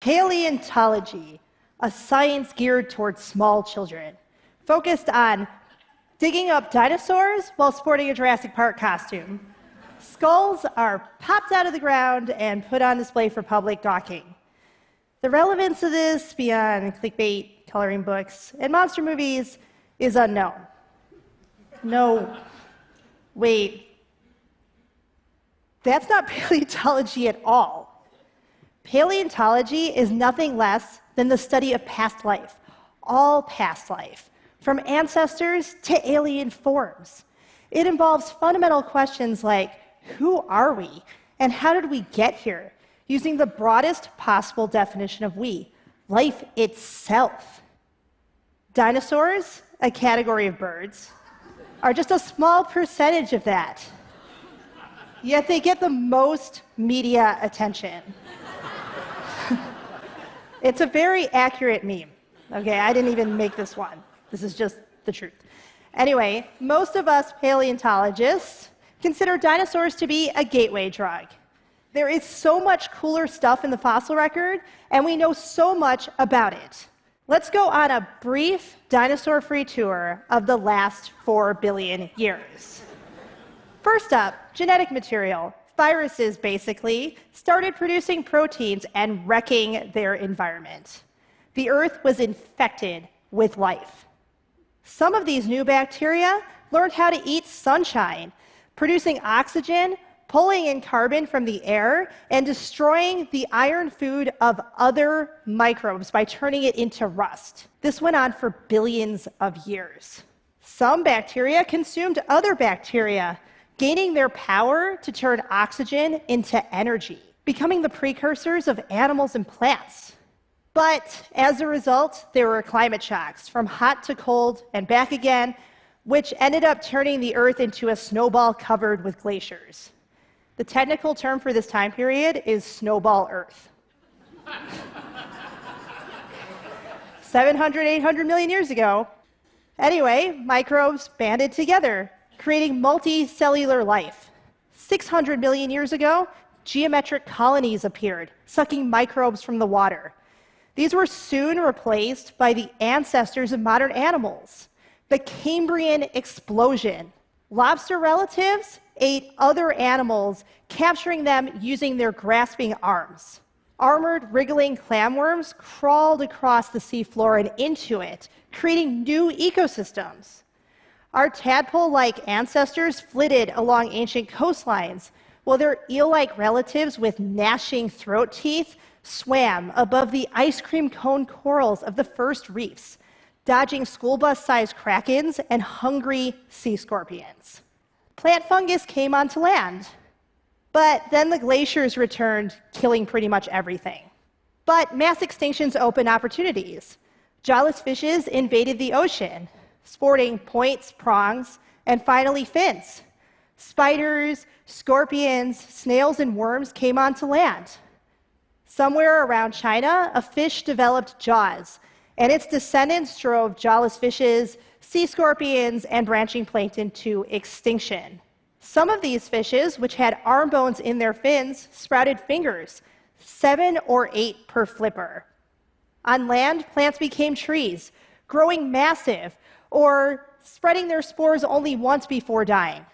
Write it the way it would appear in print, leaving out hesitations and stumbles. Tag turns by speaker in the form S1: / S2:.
S1: Paleontology, a science geared towards small children, focused on digging up dinosaurs while sporting a Jurassic Park costume. Skulls are popped out of the ground and put on display for public gawking. The relevance of this beyond clickbait, coloring books, and monster movies is unknown. No, wait, that's not paleontology at all. Paleontology is nothing less than the study of past life, all past life, from ancestors to alien forms. It involves fundamental questions like, who are we, and how did we get here, using the broadest possible definition of we, life itself. Dinosaurs, a category of birds, are just a small percentage of that. Yet they get the most media attention. It's a very accurate meme. Okay, I didn't even make this one. This is just the truth. Anyway, most of us paleontologists consider dinosaurs to be a gateway drug. There is so much cooler stuff in the fossil record, and we know so much about it. Let's go on a brief dinosaur-free tour of the last 4 billion years. First up, genetic material. Viruses, basically, started producing proteins and wrecking their environment. The Earth was infected with life. Some of these new bacteria learned how to eat sunshine, producing oxygen, pulling in carbon from the air, and destroying the iron food of other microbes by turning it into rust. This went on for billions of years. Some bacteria consumed other bacteria, gaining their power to turn oxygen into energy, becoming the precursors of animals and plants. But as a result, there were climate shocks, from hot to cold and back again, which ended up turning the Earth into a snowball covered with glaciers. The technical term for this time period is snowball Earth. 700, 800 million years ago. Anyway, microbes banded together, creating multicellular life. 600 million years ago, geometric colonies appeared, sucking microbes from the water. These were soon replaced by the ancestors of modern animals, the Cambrian explosion. Lobster relatives ate other animals, capturing them using their grasping arms. Armored, wriggling clamworms crawled across the seafloor and into it, creating new ecosystems. Our tadpole-like ancestors flitted along ancient coastlines, while their eel-like relatives with gnashing throat teeth swam above the ice cream cone corals of the first reefs, dodging school bus-sized krakens and hungry sea scorpions. Plant fungus came onto land, but then the glaciers returned, killing pretty much everything. But mass extinctions opened opportunities. Jawless fishes invaded the ocean, sporting points, prongs, and finally fins. Spiders, scorpions, snails, and worms came onto land. Somewhere around China, a fish developed jaws, and its descendants drove jawless fishes, sea scorpions, and branching plankton to extinction. Some of these fishes, which had arm bones in their fins, sprouted fingers, 7 or 8 per flipper. On land, plants became trees, growing massive, or spreading their spores only once before dying.